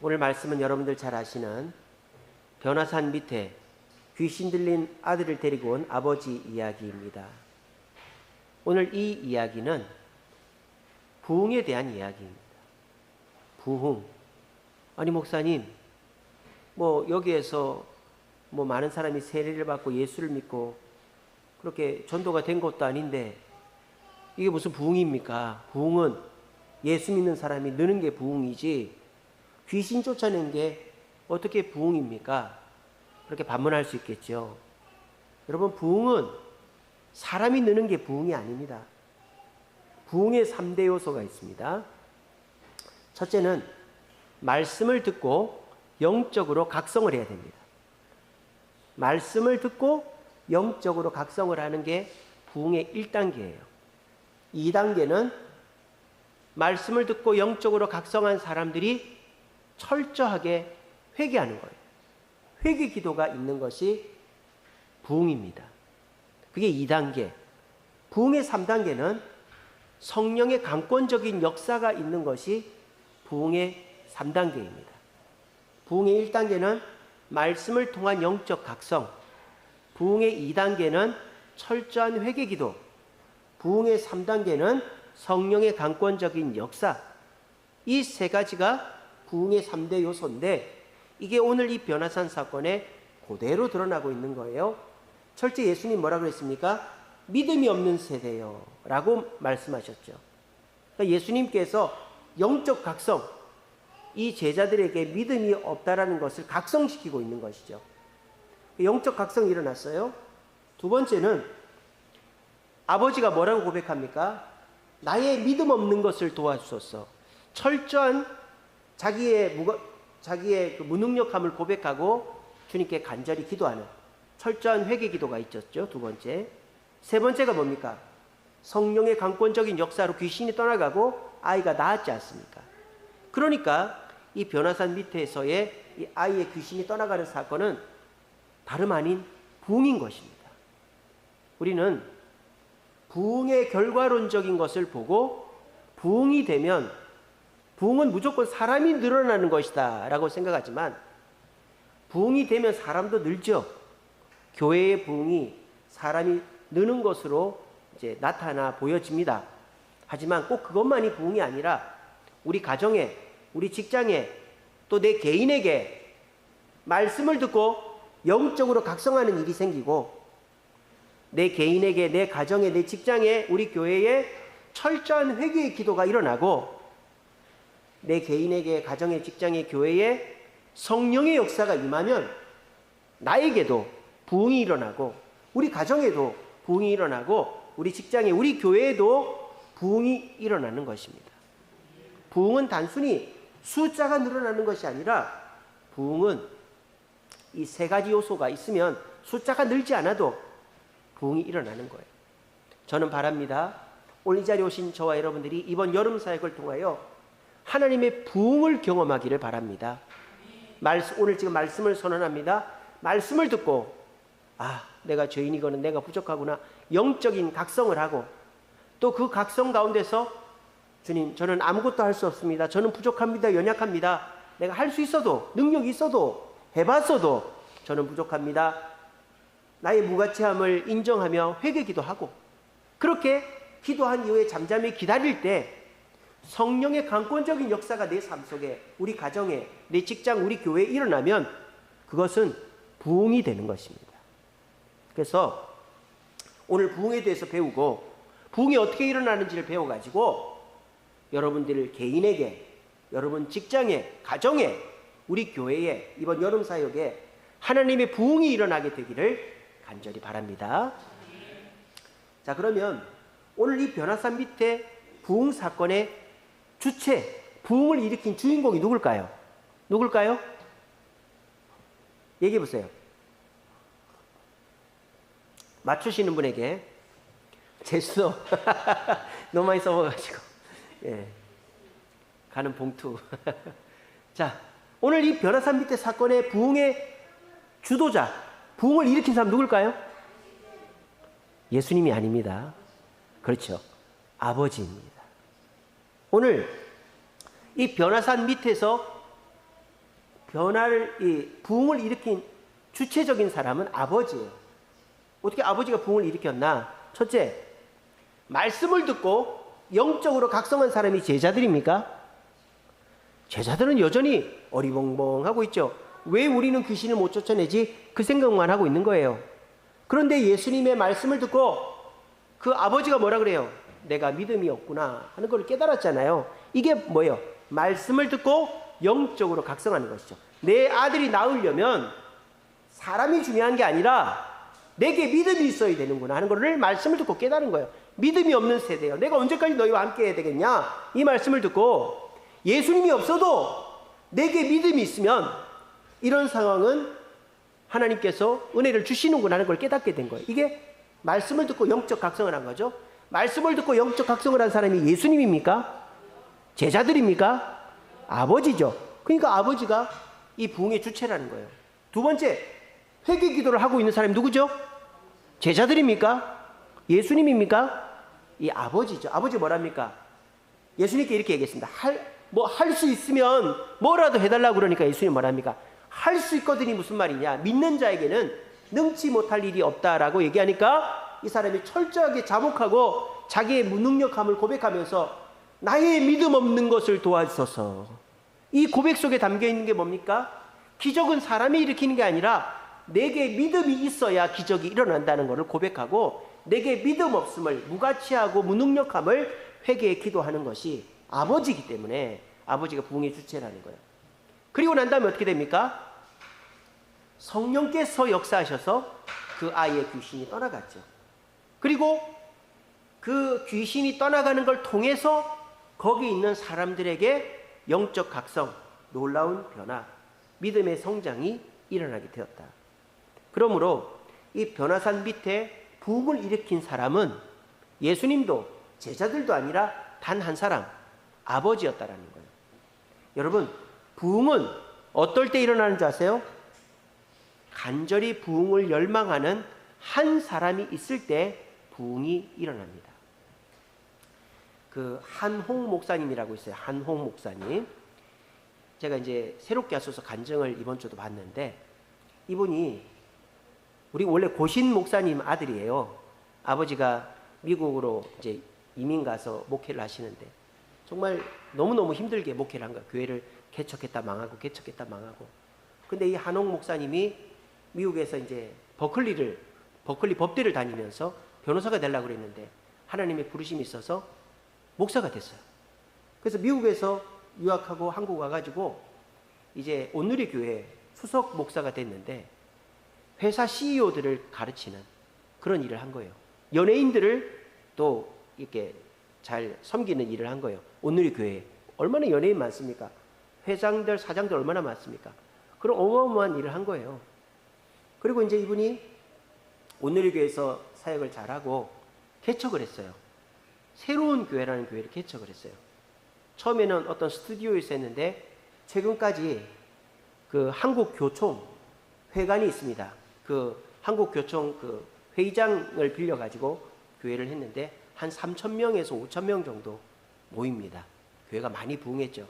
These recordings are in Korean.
오늘 말씀은 여러분들 잘 아시는 변화산 밑에 귀신 들린 아들을 데리고 온 아버지 이야기입니다. 오늘 이 이야기는 부흥에 대한 이야기입니다. 부흥. 아니 목사님, 여기에서 많은 사람이 세례를 받고 예수를 믿고 그렇게 전도가 된 것도 아닌데 이게 무슨 부흥입니까? 부흥은 예수 믿는 사람이 느는 게 부흥이지 귀신 쫓아낸 게 어떻게 부흥입니까? 그렇게 반문할 수 있겠죠. 여러분, 부흥은 사람이 느는 게 부흥이 아닙니다. 부흥의 3대 요소가 있습니다. 첫째는 말씀을 듣고 영적으로 각성을 해야 됩니다. 말씀을 듣고 영적으로 각성을 하는 게 부흥의 1단계예요. 2단계는 말씀을 듣고 영적으로 각성한 사람들이 철저하게 회개하는 거예요. 회개 기도가 있는 것이 부흥입니다. 그게 2단계. 부흥의 3단계는 성령의 강권적인 역사가 있는 것이 부흥의 3단계입니다. 부흥의 1단계는 말씀을 통한 영적 각성, 부흥의 2단계는 철저한 회개 기도, 부흥의 3단계는 성령의 강권적인 역사, 이 세 가지가 부흥의 3대 요소인데 이게 오늘 이 변화산 사건에 그대로 드러나고 있는 거예요. 철저 예수님 뭐라 그랬습니까? 믿음이 없는 세대요 라고 말씀하셨죠. 그러니까 예수님께서 영적 각성, 이 제자들에게 믿음이 없다라는 것을 각성시키고 있는 것이죠. 영적 각성이 일어났어요. 두 번째는 아버지가 뭐라고 고백합니까? 나의 믿음 없는 것을 도와주소서. 철저한 자기의 그 무능력함을 고백하고 주님께 간절히 기도하는 철저한 회개 기도가 있었죠. 두 번째. 세 번째가 뭡니까? 성령의 강권적인 역사로 귀신이 떠나가고 아이가 낳았지 않습니까? 그러니까 이 변화산 밑에서의 이 아이의 귀신이 떠나가는 사건은 다름 아닌 부흥인 것입니다. 우리는 부흥의 결과론적인 것을 보고 부흥이 되면 부흥은 무조건 사람이 늘어나는 것이다 라고 생각하지만 부흥이 되면 사람도 늘죠. 교회의 부흥이 사람이 느는 것으로 이제 나타나 보여집니다. 하지만 꼭 그것만이 부흥이 아니라 우리 가정에, 우리 직장에, 또 내 개인에게 말씀을 듣고 영적으로 각성하는 일이 생기고 내 개인에게, 내 가정에, 내 직장에, 우리 교회에 철저한 회개의 기도가 일어나고 내 개인에게, 가정에, 직장에, 교회에 성령의 역사가 임하면 나에게도 부흥이 일어나고 우리 가정에도 부흥이 일어나고 우리 직장에, 우리 교회에도 부흥이 일어나는 것입니다. 부흥은 단순히 숫자가 늘어나는 것이 아니라 부흥은 이 세 가지 요소가 있으면 숫자가 늘지 않아도 부흥이 일어나는 거예요. 저는 바랍니다. 오늘 이 자리에 오신 저와 여러분들이 이번 여름 사역을 통하여 하나님의 부흥을 경험하기를 바랍니다. 오늘 지금 말씀을 선언합니다. 말씀을 듣고 내가 죄인이거나 내가 부족하구나 영적인 각성을 하고 또 그 각성 가운데서 주님, 저는 아무것도 할 수 없습니다. 저는 부족합니다. 연약합니다. 내가 할 수 있어도, 능력이 있어도, 해봤어도 저는 부족합니다. 나의 무가치함을 인정하며 회개 기도하고 그렇게 기도한 이후에 잠잠히 기다릴 때 성령의 강권적인 역사가 내 삶 속에, 우리 가정에, 내 직장, 우리 교회에 일어나면 그것은 부흥이 되는 것입니다. 그래서 오늘 부흥에 대해서 배우고 부흥이 어떻게 일어나는지를 배워가지고 여러분들 개인에게, 여러분 직장에, 가정에, 우리 교회에 이번 여름 사역에 하나님의 부흥이 일어나게 되기를 간절히 바랍니다. 자, 그러면 오늘 이 변화산 밑에 부흥 사건의 주체, 부흥을 일으킨 주인공이 누굴까요? 누굴까요? 얘기해 보세요. 맞추시는 분에게 제수도 너무 많이 써먹어가지고 가는 봉투. 자, 오늘 이 변화산 밑에 사건의 부흥의 주도자, 부흥을 일으킨 사람 누굴까요? 예수님이 아닙니다. 그렇죠. 아버지입니다. 오늘 이 변화산 밑에서 부흥을 일으킨 주체적인 사람은 아버지예요. 어떻게 아버지가 부흥을 일으켰나? 첫째, 말씀을 듣고 영적으로 각성한 사람이 제자들입니까? 제자들은 여전히 어리벙벙하고 있죠. 왜 우리는 귀신을 못 쫓아내지? 그 생각만 하고 있는 거예요. 그런데 예수님의 말씀을 듣고 그 아버지가 뭐라 그래요? 내가 믿음이 없구나 하는 걸 깨달았잖아요. 이게 뭐예요? 말씀을 듣고 영적으로 각성하는 것이죠. 내 아들이 나으려면 사람이 중요한 게 아니라 내게 믿음이 있어야 되는구나 하는 것을 말씀을 듣고 깨달은 거예요. 믿음이 없는 세대예요. 내가 언제까지 너희와 함께 해야 되겠냐? 이 말씀을 듣고 예수님이 없어도 내게 믿음이 있으면 이런 상황은 하나님께서 은혜를 주시는구나 하는 걸 깨닫게 된 거예요. 이게 말씀을 듣고 영적 각성을 한 거죠. 말씀을 듣고 영적 각성을 한 사람이 예수님입니까? 제자들입니까? 아버지죠. 그러니까 아버지가 이 부흥의 주체라는 거예요. 두 번째, 회개 기도를 하고 있는 사람이 누구죠? 제자들입니까? 예수님입니까? 이 아버지죠. 아버지 뭐랍니까? 예수님께 이렇게 얘기했습니다. 할 수 있으면 뭐라도 해달라고 그러니까 예수님 뭐랍니까? 할 수 있거든이 무슨 말이냐? 믿는 자에게는 능치 못할 일이 없다라고 얘기하니까 이 사람이 철저하게 자복하고 자기의 무능력함을 고백하면서 나의 믿음 없는 것을 도와주소서. 이 고백 속에 담겨 있는 게 뭡니까? 기적은 사람이 일으키는 게 아니라 내게 믿음이 있어야 기적이 일어난다는 것을 고백하고 내게 믿음 없음을, 무가치하고 무능력함을 회개에 기도하는 것이 아버지이기 때문에 아버지가 부흥의 주체라는 거예요. 그리고 난 다음에 어떻게 됩니까? 성령께서 역사하셔서 그 아이의 귀신이 떠나갔죠. 그리고 그 귀신이 떠나가는 걸 통해서 거기 있는 사람들에게 영적 각성, 놀라운 변화, 믿음의 성장이 일어나게 되었다. 그러므로 이 변화산 밑에 부흥을 일으킨 사람은 예수님도 제자들도 아니라 단 한 사람, 아버지였다라는 거예요. 여러분, 부흥은 어떨 때 일어나는 줄 아세요? 간절히 부흥을 열망하는 한 사람이 있을 때 부흥이 일어납니다. 그 한홍 목사님이라고 있어요. 한홍 목사님. 제가 이제 새롭게 하소서 간증을 이번 주도 봤는데 이분이 우리 원래 고신 목사님 아들이에요. 아버지가 미국으로 이제 이민 가서 목회를 하시는데 정말 너무너무 힘들게 목회를 한 거예요. 교회를 개척했다 망하고 개척했다 망하고. 근데 이 한홍 목사님이 미국에서 이제 버클리 법대를 다니면서 변호사가 되려고 그랬는데 하나님의 부르심이 있어서 목사가 됐어요. 그래서 미국에서 유학하고 한국 와가지고 이제 온누리 교회 수석 목사가 됐는데 회사 CEO들을 가르치는 그런 일을 한 거예요. 연예인들을 또 이렇게 잘 섬기는 일을 한 거예요. 온누리 교회에. 얼마나 연예인 많습니까? 회장들, 사장들 얼마나 많습니까? 그런 어마어마한 일을 한 거예요. 그리고 이제 이분이 온누리 교회에서 사역을 잘하고 개척을 했어요. 새로운 교회라는 교회를 개척을 했어요. 처음에는 어떤 스튜디오에서 했는데 최근까지 그 한국교총 회관이 있습니다. 그 한국교총 그 회의장을 빌려가지고 교회를 했는데 한 3,000명에서 5,000명 정도 모입니다. 교회가 많이 부흥했죠.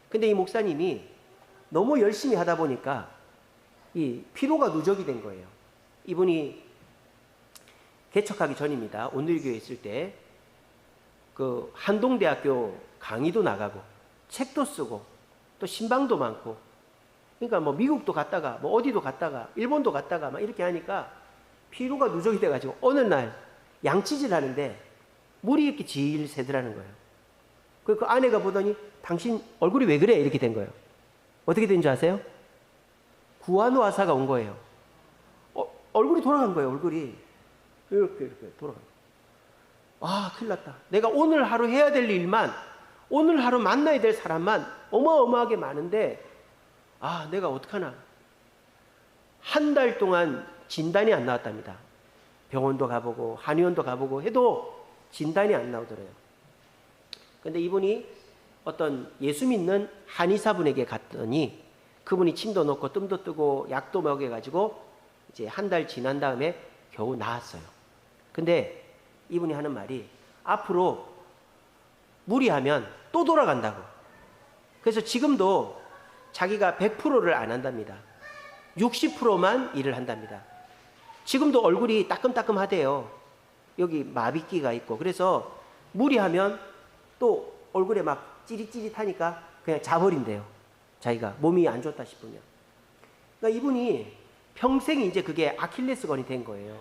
근데 이 목사님이 너무 열심히 하다 보니까 이 피로가 누적이 된 거예요. 이분이 개척하기 전입니다. 온누리교회에 있을 때 그 한동대학교 강의도 나가고 책도 쓰고 또 신방도 많고 그러니까 뭐 미국도 갔다가 뭐 어디도 갔다가 일본도 갔다가 막 이렇게 하니까 피로가 누적이 돼가지고 어느 날 양치질 하는데 물이 이렇게 질 새더라는 거예요. 그 아내가 보더니 당신 얼굴이 왜 그래? 이렇게 된 거예요. 어떻게 된 줄 아세요? 구안화사가 온 거예요. 얼굴이 돌아간 거예요. 얼굴이 이렇게 돌아간 거예요. 아, 큰일 났다. 내가 오늘 하루 해야 될 일만, 오늘 하루 만나야 될 사람만 어마어마하게 많은데 아, 내가 어떡하나. 한 달 동안 진단이 안 나왔답니다. 병원도 가보고 한의원도 가보고 해도 진단이 안 나오더래요. 근데 이분이 어떤 예수 믿는 한의사분에게 갔더니 그분이 침도 넣고 뜸도 뜨고 약도 먹여가지고 이제 한 달 지난 다음에 겨우 나았어요. 근데 이분이 하는 말이 앞으로 무리하면 또 돌아간다고. 그래서 지금도 자기가 100%를 안 한답니다. 60%만 일을 한답니다. 지금도 얼굴이 따끔따끔하대요. 여기 마비끼가 있고. 그래서 무리하면 또 얼굴에 막 찌릿찌릿하니까 그냥 자버린대요. 자기가 몸이 안 좋다 싶으면. 그러니까 이분이 평생 이제 그게 아킬레스건이 된 거예요.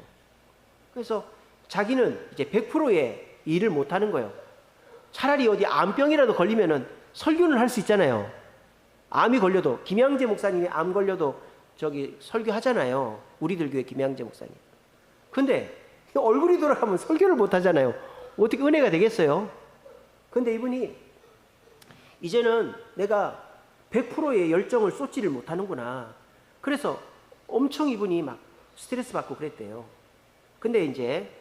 그래서 자기는 이제 100%의 일을 못 하는 거예요. 차라리 어디 암병이라도 걸리면은 설교는 할 수 있잖아요. 암이 걸려도, 김양재 목사님이 암 걸려도 저기 설교하잖아요. 우리들 교회 김양재 목사님. 근데 얼굴이 돌아가면 설교를 못 하잖아요. 어떻게 은혜가 되겠어요? 근데 이분이 이제는 내가 100%의 열정을 쏟지를 못하는구나. 그래서 엄청 이분이 막 스트레스 받고 그랬대요. 근데 이제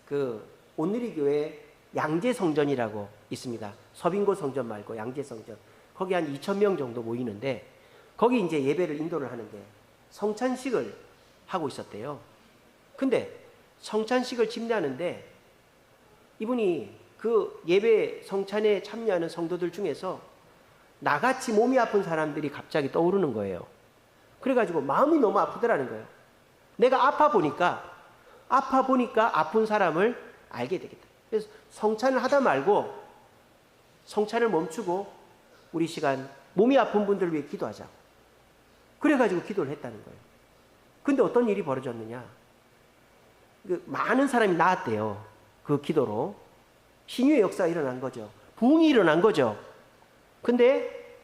그 온누리 교회 양재 성전이라고 있습니다. 서빙고 성전 말고 양재 성전. 거기 한 2,000명 정도 모이는데 거기 이제 예배를 인도를 하는데 성찬식을 하고 있었대요. 근데 성찬식을 집례하는데 이분이 그 예배 성찬에 참여하는 성도들 중에서 나같이 몸이 아픈 사람들이 갑자기 떠오르는 거예요. 그래가지고 마음이 너무 아프더라는 거예요. 내가 아파 보니까 아픈 사람을 알게 되겠다. 그래서 성찬을 하다 말고 성찬을 멈추고 우리 시간 몸이 아픈 분들을 위해 기도하자고. 그래가지고 기도를 했다는 거예요. 근데 어떤 일이 벌어졌느냐. 많은 사람이 나았대요. 그 기도로. 신유의 역사가 일어난 거죠. 부흥이 일어난 거죠. 근데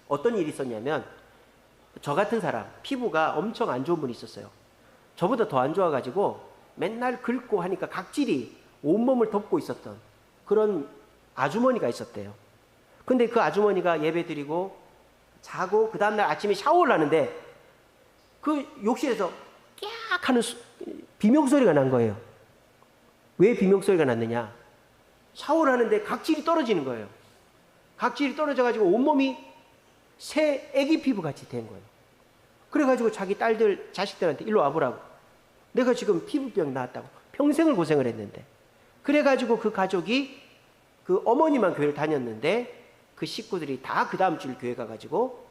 어떤 일이 있었냐면 저 같은 사람, 피부가 엄청 안 좋은 분이 있었어요. 저보다 더 안 좋아가지고 맨날 긁고 하니까 각질이 온몸을 덮고 있었던 그런 아주머니가 있었대요. 근데 그 아주머니가 예배 드리고 자고 그 다음날 아침에 샤워를 하는데 그 욕실에서 깨악 하는 비명소리가 난 거예요. 왜 비명소리가 났느냐. 샤워를 하는데 각질이 떨어지는 거예요. 각질이 떨어져가지고 온몸이 새 애기 피부 같이 된 거예요. 그래가지고 자기 딸들, 자식들한테 일로 와보라고. 내가 지금 피부병 나왔다고. 평생을 고생을 했는데. 그래가지고 그 가족이 그 어머니만 교회를 다녔는데 그 식구들이 다 그 다음 주일 교회 가가지고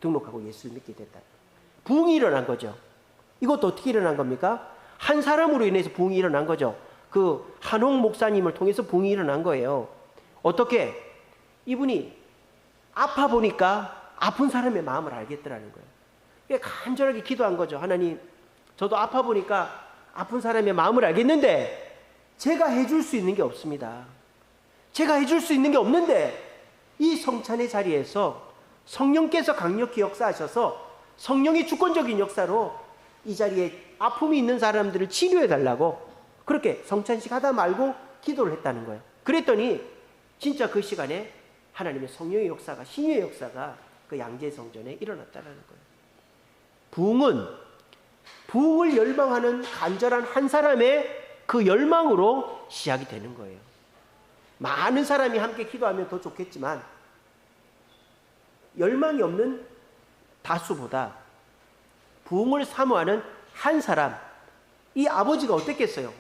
등록하고 예수를 믿게 됐다. 부흥이 일어난 거죠. 이것도 어떻게 일어난 겁니까? 한 사람으로 인해서 부흥이 일어난 거죠. 그 한홍 목사님을 통해서 부흥이 일어난 거예요. 어떻게? 이분이 아파 보니까 아픈 사람의 마음을 알겠더라는 거예요. 간절하게 기도한 거죠. 하나님, 저도 아파 보니까 아픈 사람의 마음을 알겠는데 제가 해줄 수 있는 게 없습니다. 제가 해줄 수 있는 게 없는데 이 성찬의 자리에서 성령께서 강력히 역사하셔서 성령의 주권적인 역사로 이 자리에 아픔이 있는 사람들을 치료해 달라고 그렇게 성찬식 하다 말고 기도를 했다는 거예요. 그랬더니 진짜 그 시간에 하나님의 성령의 역사가, 신유의 역사가 그 양재 성전에 일어났다는 거예요. 부흥을 열망하는 간절한 한 사람의 그 열망으로 시작이 되는 거예요. 많은 사람이 함께 기도하면 더 좋겠지만 열망이 없는 다수보다 부흥을 사모하는 한 사람, 이 아버지가 어땠겠어요?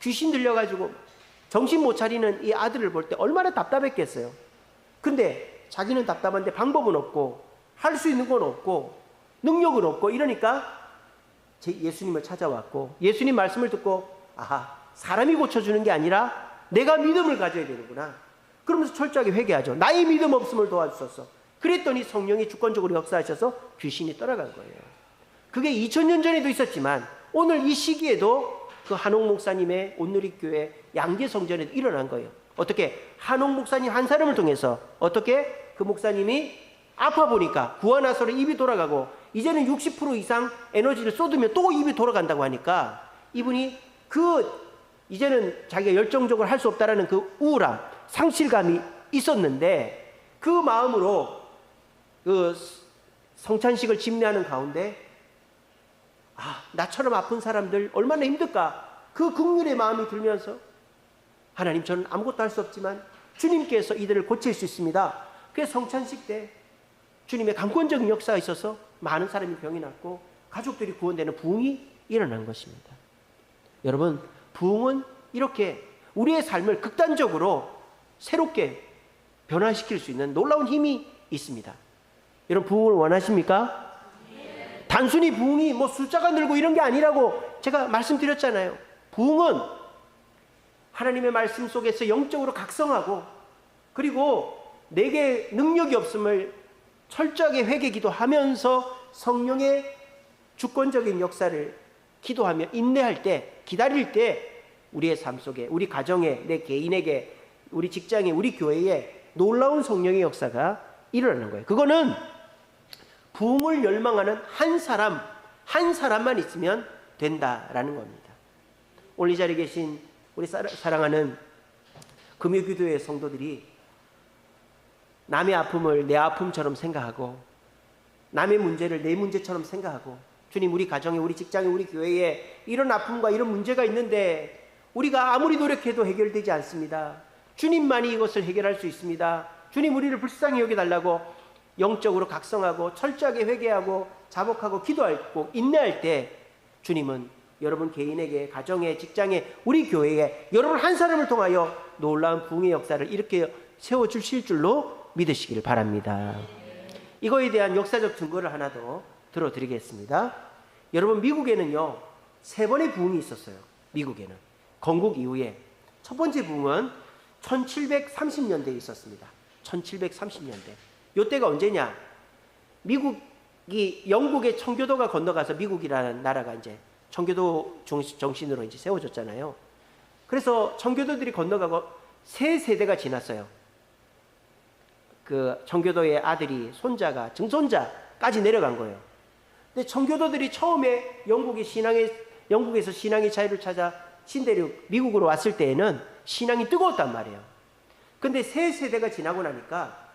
귀신 들려가지고 정신 못 차리는 이 아들을 볼 때 얼마나 답답했겠어요? 근데 자기는 답답한데 방법은 없고 할 수 있는 건 없고 능력은 없고 이러니까 예수님을 찾아왔고 예수님 말씀을 듣고 아하, 사람이 고쳐주는 게 아니라 내가 믿음을 가져야 되는구나. 그러면서 철저하게 회개하죠. 나의 믿음 없음을 도와주소서. 그랬더니 성령이 주권적으로 역사하셔서 귀신이 떠나간 거예요. 그게 2000년 전에도 있었지만 오늘 이 시기에도 그 한홍 목사님의 온누리교회 양재 성전에도 일어난 거예요. 어떻게? 한홍 목사님 한 사람을 통해서 어떻게? 그 목사님이 아파 보니까 구하나서로 입이 돌아가고 이제는 60% 이상 에너지를 쏟으면 또 입이 돌아간다고 하니까 이분이 이제는 자기가 열정적으로 할 수 없다라는 그 우울함, 상실감이 있었는데 그 마음으로 그 성찬식을 집례하는 가운데 나처럼 아픈 사람들 얼마나 힘들까 그 긍휼의 마음이 들면서 하나님, 저는 아무것도 할 수 없지만 주님께서 이들을 고칠 수 있습니다. 그래서 성찬식 때 주님의 강권적인 역사가 있어서 많은 사람이 병이 낫고 가족들이 구원되는 부흥이 일어난 것입니다. 여러분, 부흥은 이렇게 우리의 삶을 극단적으로 새롭게 변화시킬 수 있는 놀라운 힘이 있습니다. 여러분 부흥을 원하십니까? 단순히 부흥이 뭐 숫자가 늘고 이런 게 아니라고 제가 말씀드렸잖아요. 부흥은 하나님의 말씀 속에서 영적으로 각성하고, 그리고 내게 능력이 없음을 철저하게 회개 기도하면서 성령의 주권적인 역사를 기도하며 인내할 때, 기다릴 때 우리의 삶 속에, 우리 가정에, 내 개인에게, 우리 직장에, 우리 교회에 놀라운 성령의 역사가 일어나는 거예요. 그거는 부흥을 열망하는 한 사람만 있으면 된다라는 겁니다. 오늘 이 자리에 계신 우리 사랑하는 금요기도회 성도들이 남의 아픔을 내 아픔처럼 생각하고, 남의 문제를 내 문제처럼 생각하고, 주님, 우리 가정에, 우리 직장에, 우리 교회에 이런 아픔과 이런 문제가 있는데 우리가 아무리 노력해도 해결되지 않습니다. 주님만이 이것을 해결할 수 있습니다. 주님, 우리를 불쌍히 여겨달라고 영적으로 각성하고 철저하게 회개하고 자복하고 기도하고 인내할 때, 주님은 여러분 개인에게, 가정에, 직장에, 우리 교회에 여러분 한 사람을 통하여 놀라운 부흥의 역사를 이렇게 세워주실 줄로 믿으시길 바랍니다. 이거에 대한 역사적 증거를 하나 더 들어드리겠습니다. 여러분, 미국에는요 3번의 부흥이 있었어요. 미국에는 건국 이후에 첫 번째 부흥은 1730년대에 있었습니다. 1730년대. 이때가 언제냐? 미국이 영국의 청교도가 건너가서 미국이라는 나라가 이제 청교도 정신으로 이제 세워졌잖아요. 그래서 청교도들이 건너가고 3세대가 지났어요. 그 청교도의 아들이, 손자가, 증손자까지 내려간 거예요. 근데 청교도들이 처음에 영국에서 신앙의 자유를 찾아 신대륙 미국으로 왔을 때에는 신앙이 뜨거웠단 말이에요. 근데 3세대가 지나고 나니까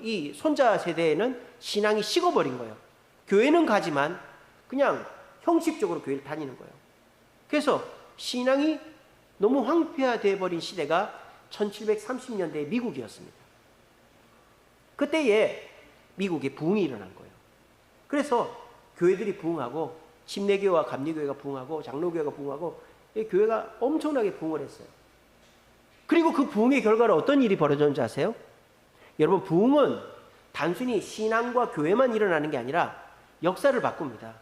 이 손자 세대에는 신앙이 식어버린 거예요. 교회는 가지만 그냥 형식적으로 교회를 다니는 거예요. 그래서 신앙이 너무 황폐화되어 버린 시대가 1730년대의 미국이었습니다. 그때에 미국에 부흥이 일어난 거예요. 그래서 교회들이 부흥하고, 침례교회와 감리교회가 부흥하고, 장로교회가 부흥하고, 교회가 엄청나게 부흥을 했어요. 그리고 그 부흥의 결과로 어떤 일이 벌어졌는지 아세요? 여러분, 부흥은 단순히 신앙과 교회만 일어나는 게 아니라 역사를 바꿉니다.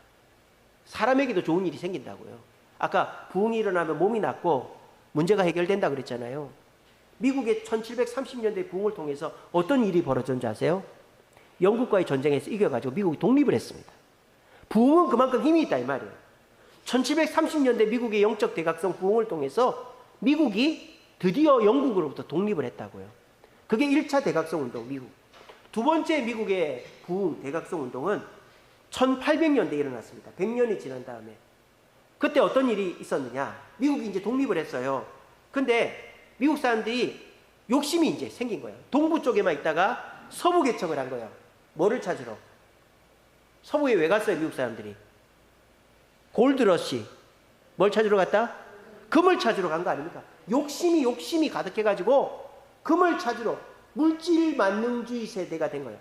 사람에게도 좋은 일이 생긴다고요. 아까 부흥이 일어나면 몸이 낫고 문제가 해결된다 그랬잖아요. 미국의 1730년대 부흥을 통해서 어떤 일이 벌어졌는지 아세요? 영국과의 전쟁에서 이겨가지고 미국이 독립을 했습니다. 부흥은 그만큼 힘이 있다 이 말이에요. 1730년대 미국의 영적 대각성 부흥을 통해서 미국이 드디어 영국으로부터 독립을 했다고요. 그게 1차 대각성 운동, 미국. 두 번째 미국의 부흥 대각성 운동은 1800년대에 일어났습니다. 100년이 지난 다음에. 그때 어떤 일이 있었느냐? 미국이 이제 독립을 했어요. 근데 미국 사람들이 욕심이 이제 생긴 거예요. 동부 쪽에만 있다가 서부 개척을 한 거예요. 뭐를 찾으러? 서부에 왜 갔어요, 미국 사람들이? 골드러시. 뭘 찾으러 갔다? 금을 찾으러 간 거 아닙니까? 욕심이 가득해가지고 금을 찾으러, 물질 만능주의 세대가 된 거예요.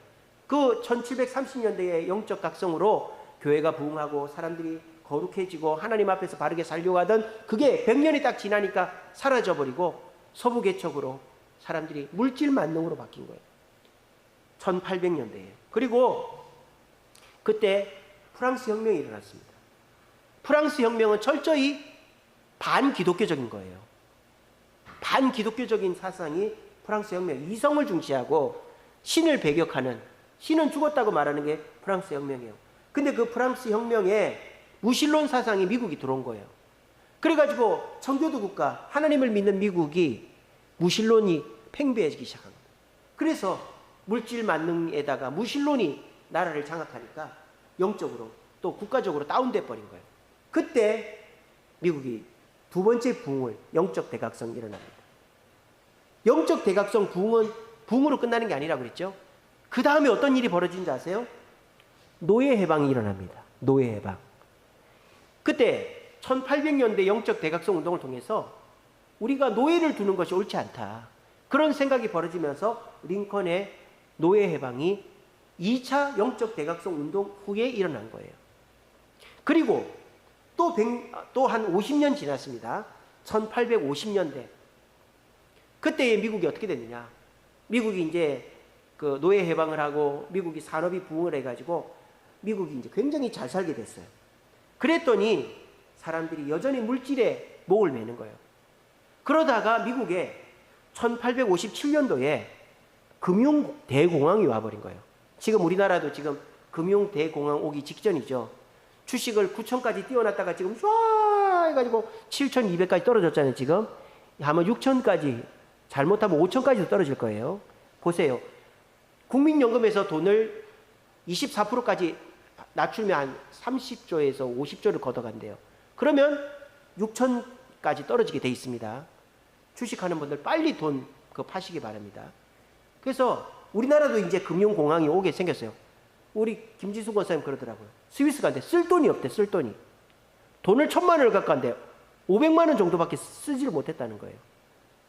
그 1730년대의 영적 각성으로 교회가 부흥하고 사람들이 거룩해지고 하나님 앞에서 바르게 살려고 하던 그게 100년이 딱 지나니까 사라져버리고 서부 개척으로 사람들이 물질 만능으로 바뀐 거예요. 1800년대에. 그리고 그때 프랑스 혁명이 일어났습니다. 프랑스 혁명은 철저히 반기독교적인 거예요. 반기독교적인 사상이 프랑스 혁명, 이성을 중시하고 신을 배격하는, 신은 죽었다고 말하는 게 프랑스 혁명이에요. 근데 그 프랑스 혁명에 무신론 사상이 미국이 들어온 거예요. 그래가지고 청교도 국가, 하나님을 믿는 미국이 무신론이 팽배해지기 시작한 거예요. 그래서 물질 만능에다가 무신론이 나라를 장악하니까 영적으로 또 국가적으로 다운돼 버린 거예요. 그때 미국이 두 번째 부흥을, 영적 대각성이 일어납니다. 영적 대각성 부흥은 부흥으로 끝나는 게 아니라고 그랬죠. 그 다음에 어떤 일이 벌어진지 아세요? 노예 해방이 일어납니다. 노예 해방. 그때 1800년대 영적 대각성 운동을 통해서 우리가 노예를 두는 것이 옳지 않다, 그런 생각이 벌어지면서 링컨의 노예 해방이 2차 영적 대각성 운동 후에 일어난 거예요. 그리고 또 한 50년 지났습니다. 1850년대. 그때의 미국이 어떻게 됐느냐? 미국이 이제 그 노예 해방을 하고 미국이 산업이 부흥을 해가지고 미국이 이제 굉장히 잘 살게 됐어요. 그랬더니 사람들이 여전히 물질에 목을 매는 거예요. 그러다가 미국에 1857년도에 금융 대공황이 와버린 거예요. 지금 우리나라도 지금 금융 대공황 오기 직전이죠. 주식을 9천까지 띄워놨다가 지금 쫙 해가지고 7,200까지 떨어졌잖아요. 지금 아마 6천까지, 잘못하면 5천까지도 떨어질 거예요. 보세요. 국민연금에서 돈을 24%까지 낮추면 한 30조에서 50조를 걷어간대요. 그러면 6천까지 떨어지게 돼 있습니다. 주식하는 분들 빨리 돈 파시기 바랍니다. 그래서 우리나라도 이제 금융공황이 오게 생겼어요. 우리 김지수 권사님 그러더라고요. 스위스 간데 쓸 돈이 없대, 쓸 돈이. 돈을 1,000만 원을 갖고 간대 500만 원 정도밖에 쓰지를 못했다는 거예요.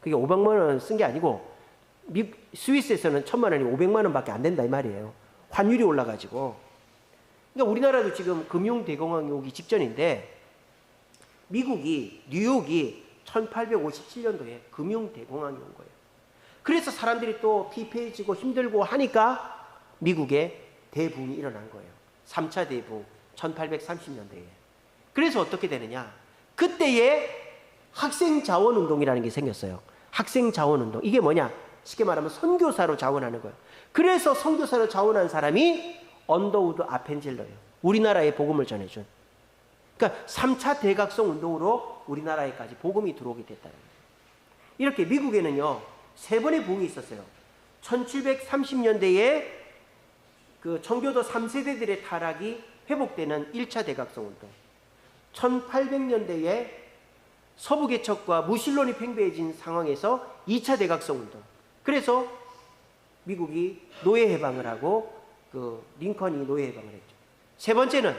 그게 500만 원 쓴 게 아니고 스위스에서는 1,000만 원이 500만 원밖에 안 된다 이 말이에요. 환율이 올라가지고. 그러니까 우리나라도 지금 금융대공황이 오기 직전인데 미국이, 뉴욕이 1857년도에 금융대공황이 온 거예요. 그래서 사람들이 또 피폐해지고 힘들고 하니까 미국에 대붕이 일어난 거예요. 3차 대붕 1830년대에. 그래서 어떻게 되느냐, 그때에 학생자원운동이라는 게 생겼어요. 학생자원운동, 이게 뭐냐, 쉽게 말하면 선교사로 자원하는 거예요. 그래서 선교사로 자원한 사람이 언더우드 아펜젤러예요. 우리나라에 복음을 전해준. 그러니까 3차 대각성 운동으로 우리나라에까지 복음이 들어오게 됐다는 거예요. 이렇게 미국에는요 3번의 붕이 있었어요. 1730년대에 그 청교도 3세대들의 타락이 회복되는 1차 대각성 운동, 1800년대에 서부 개척과 무신론이 팽배해진 상황에서 2차 대각성 운동. 그래서 미국이 노예 해방을 하고 그 링컨이 노예 해방을 했죠. 세 번째는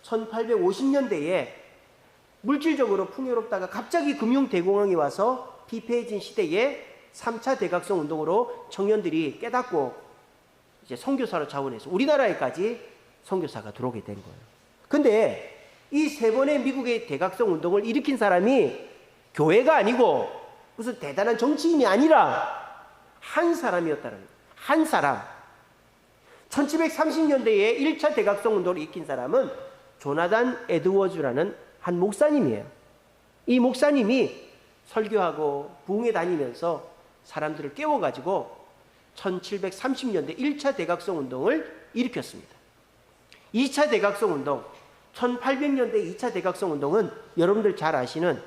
1850년대에 물질적으로 풍요롭다가 갑자기 금융 대공황이 와서 피폐해진 시대에 3차 대각성 운동으로 청년들이 깨닫고 이제 선교사로 자원해서 우리나라에까지 선교사가 들어오게 된 거예요. 근데 이 세 번의 미국의 대각성 운동을 일으킨 사람이 교회가 아니고 무슨 대단한 정치인이 아니라 한 사람이었다는 거예요. 한 사람. 1730년대에 1차 대각성 운동을 일으킨 사람은 조나단 에드워즈라는 한 목사님이에요. 이 목사님이 설교하고 부흥회 다니면서 사람들을 깨워가지고 1730년대 1차 대각성 운동을 일으켰습니다. 2차 대각성 운동, 1800년대 2차 대각성 운동은 여러분들 잘 아시는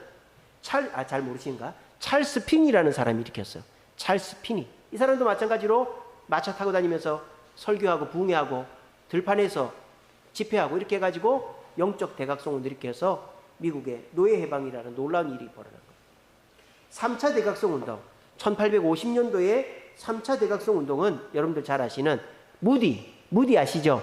잘 모르시는가? 찰스 핀이라는 사람이 일으켰어요. 찰스 핀이. 이 사람도 마찬가지로 마차 타고 다니면서 설교하고 부흥회하고 들판에서 집회하고 이렇게 해가지고 영적 대각성을 일으켜서 미국의 노예 해방이라는 놀라운 일이 벌어난 거예요. 3차 대각성 운동, 1850년도에 3차 대각성 운동은 여러분들 잘 아시는 무디 아시죠?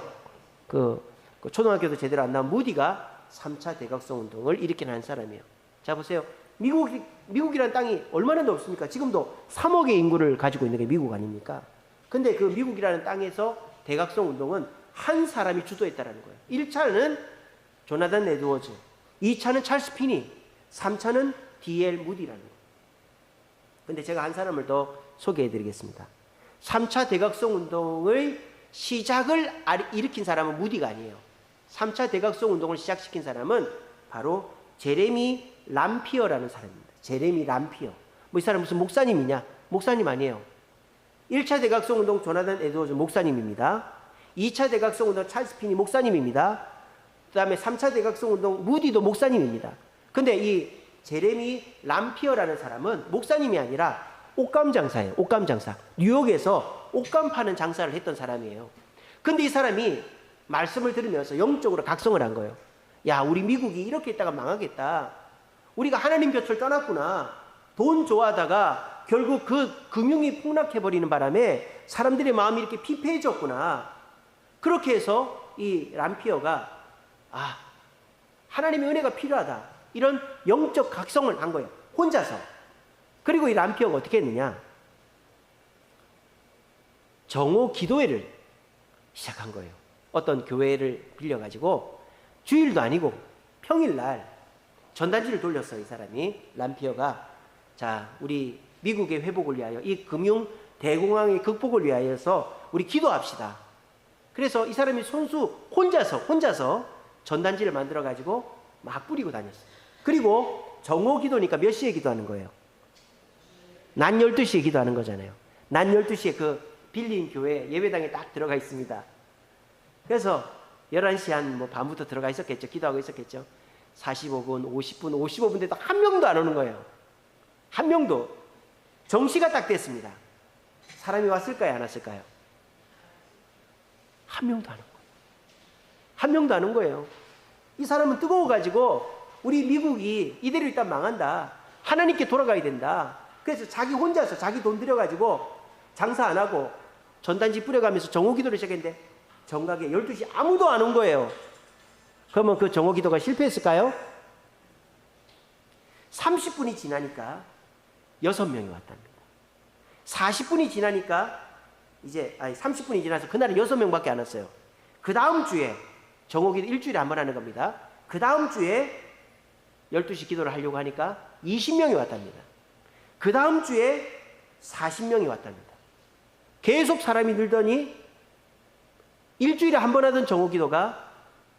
그 초등학교도 제대로 안 나온 무디가 3차 대각성 운동을 일으킨 한 사람이에요. 자 보세요. 미국이라는 땅이 얼마나 넓습니까? 지금도 3억의 인구를 가지고 있는 게 미국 아닙니까? 근데 그 미국이라는 땅에서 대각성 운동은 한 사람이 주도했다는 거예요. 1차는 조나단 에드워즈, 2차는 찰스 피니, 3차는 D.L. 무디라는 거예요. 근데 제가 한 사람을 더 소개해 드리겠습니다. 3차 대각성 운동의 시작을 일으킨 사람은 무디가 아니에요. 3차 대각성 운동을 시작시킨 사람은 바로 제레미 람피어라는 사람입니다. 제레미 람피어. 뭐 이 사람 무슨 목사님이냐? 목사님 아니에요. 1차 대각성 운동 조나단 에드워즈 목사님입니다. 2차 대각성 운동 찰스 핀이 목사님입니다. 그 다음에 3차 대각성 운동 무디도 목사님입니다. 근데 이 제레미 람피어라는 사람은 목사님이 아니라 옷감 장사예요. 옷감 장사. 뉴욕에서 옷감 파는 장사를 했던 사람이에요. 근데 이 사람이 말씀을 들으면서 영적으로 각성을 한 거예요. 야, 우리 미국이 이렇게 있다가 망하겠다. 우리가 하나님 곁을 떠났구나. 돈 좋아하다가 결국 그 금융이 폭락해버리는 바람에 사람들의 마음이 이렇게 피폐해졌구나. 그렇게 해서 이 람피어가 하나님의 은혜가 필요하다. 이런 영적 각성을 한 거예요. 혼자서. 그리고 이 람피어가 어떻게 했느냐. 정오 기도회를 시작한 거예요. 어떤 교회를 빌려가지고 주일도 아니고 평일날 전단지를 돌렸어요. 이 사람이 람피어가 자 우리 미국의 회복을 위하여 이 금융 대공황의 극복을 위하여서 우리 기도합시다. 그래서 이 사람이 손수 혼자서 전단지를 만들어 가지고 막 뿌리고 다녔어요. 그리고 정오 기도니까 몇 시에 기도하는 거예요? 낮 12시에 기도하는 거잖아요. 낮 12시에 그 빌린 교회 예배당에 딱 들어가 있습니다. 그래서 11시 한 뭐 반부터 들어가 있었겠죠. 기도하고 있었겠죠. 45분, 50분, 55분 돼도 한 명도 안 오는 거예요. 한 명도. 정시가 딱 됐습니다. 사람이 왔을까요? 안 왔을까요? 한 명도 안 온 거예요. 한 명도 안 온 거예요. 이 사람은 뜨거워가지고 우리 미국이 이대로 일단 망한다. 하나님께 돌아가야 된다. 그래서 자기 혼자서 자기 돈 들여가지고 장사 안 하고 전단지 뿌려가면서 정오 기도를 시작했는데 정각에 12시 아무도 안 온 거예요. 그러면 그 정오 기도가 실패했을까요? 30분이 지나니까 6명이 왔답니다. 40분이 지나니까 30분이 지나서 그날은 6명밖에 안 왔어요. 그 다음 주에 정오 기도 일주일에 한 번 하는 겁니다. 그 다음 주에 12시 기도를 하려고 하니까 20명이 왔답니다. 그 다음 주에 40명이 왔답니다. 계속 사람이 늘더니 일주일에 한 번 하던 정오 기도가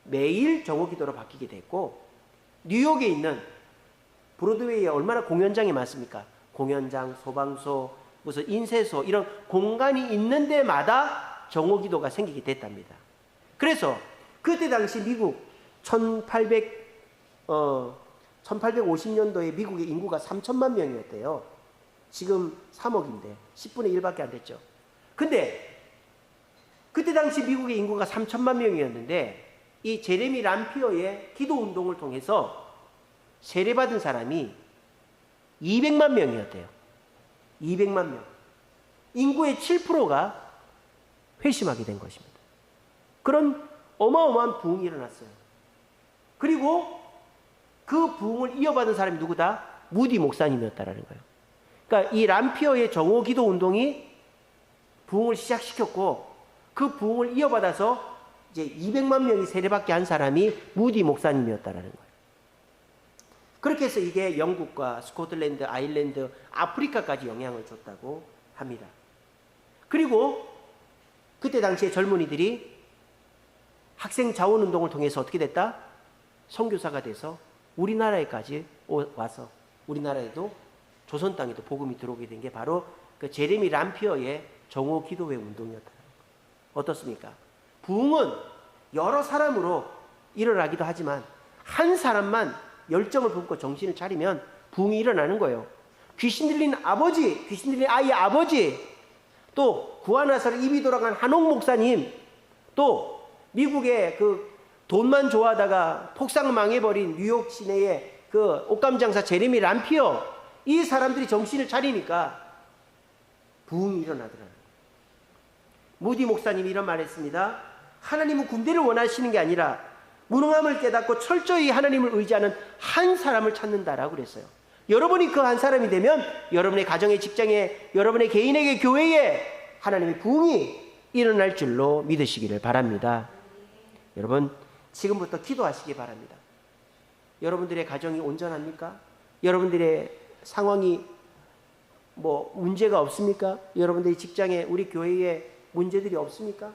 매일 정오 기도로 바뀌게 됐고, 뉴욕에 있는 브로드웨이에 얼마나 공연장이 많습니까? 공연장, 소방소, 무슨 인쇄소 이런 공간이 있는 데마다 정오 기도가 생기게 됐답니다. 그래서 그때 당시 미국 1850년도에 미국의 인구가 3천만 명이었대요. 지금 3억인데 10분의 1밖에 안 됐죠. 근데 그때 당시 미국의 인구가 3천만 명이었는데 이 제레미 람피어의 기도 운동을 통해서 세례받은 사람이 200만 명이었대요. 200만 명. 인구의 7%가 회심하게 된 것입니다. 그런 어마어마한 부흥이 일어났어요. 그리고 그 부흥을 이어받은 사람이 누구다? 무디 목사님이었다라는 거예요. 그러니까 이 람피어의 정오 기도 운동이 부흥을 시작시켰고 그 부흥을 이어받아서 이제 200만 명이 세례받게 한 사람이 무디 목사님이었다라는 거예요. 그렇게 해서 이게 영국과 스코틀랜드, 아일랜드, 아프리카까지 영향을 줬다고 합니다. 그리고 그때 당시에 젊은이들이 학생 자원운동을 통해서 어떻게 됐다? 선교사가 돼서 우리나라에까지 와서 우리나라에도 조선 땅에도 복음이 들어오게 된 게 바로 그 제레미 람피어의 정오 기도회 운동이었다. 어떻습니까? 부흥은 여러 사람으로 일어나기도 하지만 한 사람만 열정을 품고 정신을 차리면 부흥이 일어나는 거예요. 귀신 들린 아버지, 귀신 들린 아이의 아버지, 또 구하나사로 입이 돌아간 한옥 목사님, 또 미국의 그 돈만 좋아하다가 폭삭 망해버린 뉴욕 시내의 그 옷감 장사 제레미 람피어, 이 사람들이 정신을 차리니까 부흥이 일어나더라고요. 무디 목사님이 이런 말 했습니다. 하나님은 군대를 원하시는 게 아니라 무능함을 깨닫고 철저히 하나님을 의지하는 한 사람을 찾는다라고 그랬어요. 여러분이 그 한 사람이 되면 여러분의 가정에, 직장에, 여러분의 개인에게, 교회에 하나님의 부흥이 일어날 줄로 믿으시기를 바랍니다. 여러분, 지금부터 기도하시기 바랍니다. 여러분들의 가정이 온전합니까? 여러분들의 상황이 뭐 문제가 없습니까? 여러분들의 직장에, 우리 교회에 문제들이 없습니까?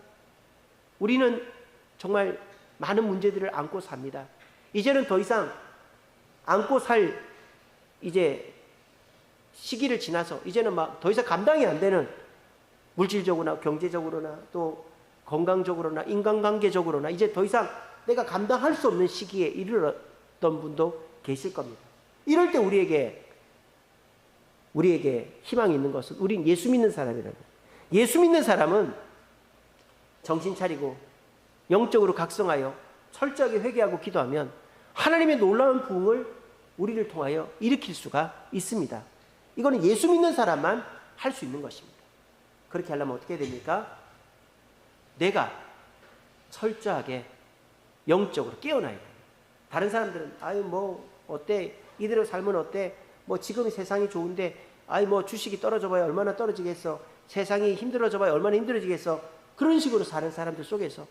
우리는 정말 많은 문제들을 안고 삽니다. 이제는 더 이상 안고 살 이제 시기를 지나서 이제는 막 더 이상 감당이 안 되는 물질적으로나 경제적으로나 또 건강적으로나 인간관계적으로나 이제 더 이상 내가 감당할 수 없는 시기에 이르렀던 분도 계실 겁니다. 이럴 때 우리에게 희망이 있는 것은 우린 예수 믿는 사람이라는 거예요. 예수 믿는 사람은 정신 차리고 영적으로 각성하여 철저하게 회개하고 기도하면 하나님의 놀라운 부흥을 우리를 통하여 일으킬 수가 있습니다. 이거는 예수 믿는 사람만 할 수 있는 것입니다. 그렇게 하려면 어떻게 됩니까? 내가 철저하게 영적으로 깨어나야 돼요. 다른 사람들은 아유 뭐 어때? 이대로 살면 어때? 뭐 지금 세상이 좋은데 아유 뭐 주식이 떨어져 봐야 얼마나 떨어지겠어? 세상이 힘들어져 봐야 얼마나 힘들어지겠어? 그런 식으로 사는 사람들 속에서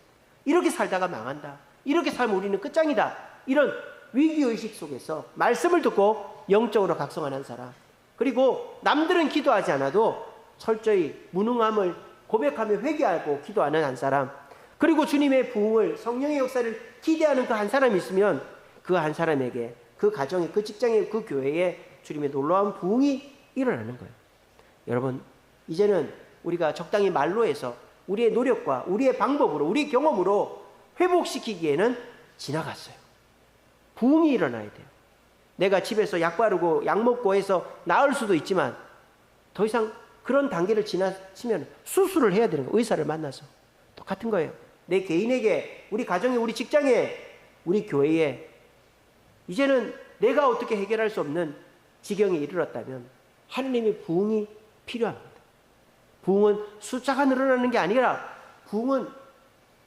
이렇게 살다가 망한다. 이렇게 살면 우리는 끝장이다. 이런 위기의식 속에서 말씀을 듣고 영적으로 각성하는 사람. 그리고 남들은 기도하지 않아도 철저히 무능함을 고백하며 회개하고 기도하는 한 사람, 그리고 주님의 부흥을, 성령의 역사를 기대하는 그 한 사람이 있으면 그 한 사람에게, 그 가정에, 그 직장에, 그 교회에 주님의 놀라운 부흥이 일어나는 거예요. 여러분, 이제는 우리가 적당히 말로 해서 우리의 노력과 우리의 방법으로, 우리의 경험으로 회복시키기에는 지나갔어요. 부흥이 일어나야 돼요. 내가 집에서 약 바르고 약 먹고 해서 나을 수도 있지만 더 이상 그런 단계를 지나치면 수술을 해야 되는 거예요. 의사를 만나서. 똑같은 거예요. 내 개인에게, 우리 가정에, 우리 직장에, 우리 교회에 이제는 내가 어떻게 해결할 수 없는 지경에 이르렀다면 하느님의 부흥이 필요합니다. 부흥은 숫자가 늘어나는 게 아니라 부흥은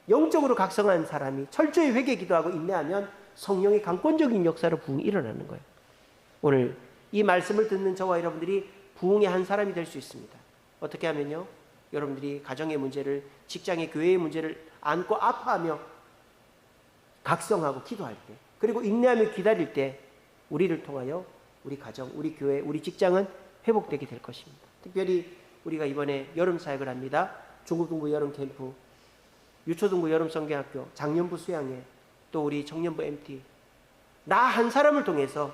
영적으로 각성한 사람이 철저히 회개 기도하고 인내하면 성령의 강권적인 역사로 부흥이 일어나는 거예요. 오늘 이 말씀을 듣는 저와 여러분들이 부흥의 한 사람이 될 수 있습니다. 어떻게 하면요? 여러분들이 가정의 문제를, 직장의 교회의 문제를 안고 아파하며 각성하고 기도할 때, 그리고 인내하며 기다릴 때 우리를 통하여 우리 가정, 우리 교회, 우리 직장은 회복되게 될 것입니다. 특별히 우리가 이번에 여름 사역을 합니다. 중고등부 여름 캠프, 유초등부 여름 성경학교, 장년부 수양회, 또 우리 청년부 MT, 나 한 사람을 통해서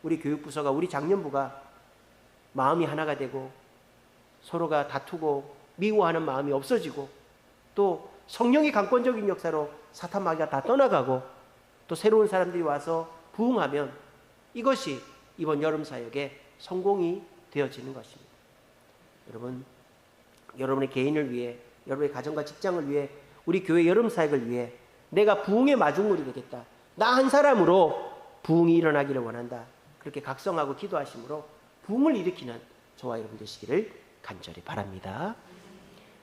우리 교육부서가, 우리 장년부가 마음이 하나가 되고 서로가 다투고 미워하는 마음이 없어지고 또 성령의 강권적인 역사로 사탄 마귀가 다 떠나가고 또 새로운 사람들이 와서 부흥하면 이것이 이번 여름 사역의 성공이 되어지는 것입니다. 여러분, 여러분의 개인을 위해, 여러분의 가정과 직장을 위해, 우리 교회 여름 사역을 위해 내가 부흥의 마중물이 되겠다, 나 한 사람으로 부흥이 일어나기를 원한다, 그렇게 각성하고 기도하심으로 부흥을 일으키는 저와 여러분 되시기를 간절히 바랍니다.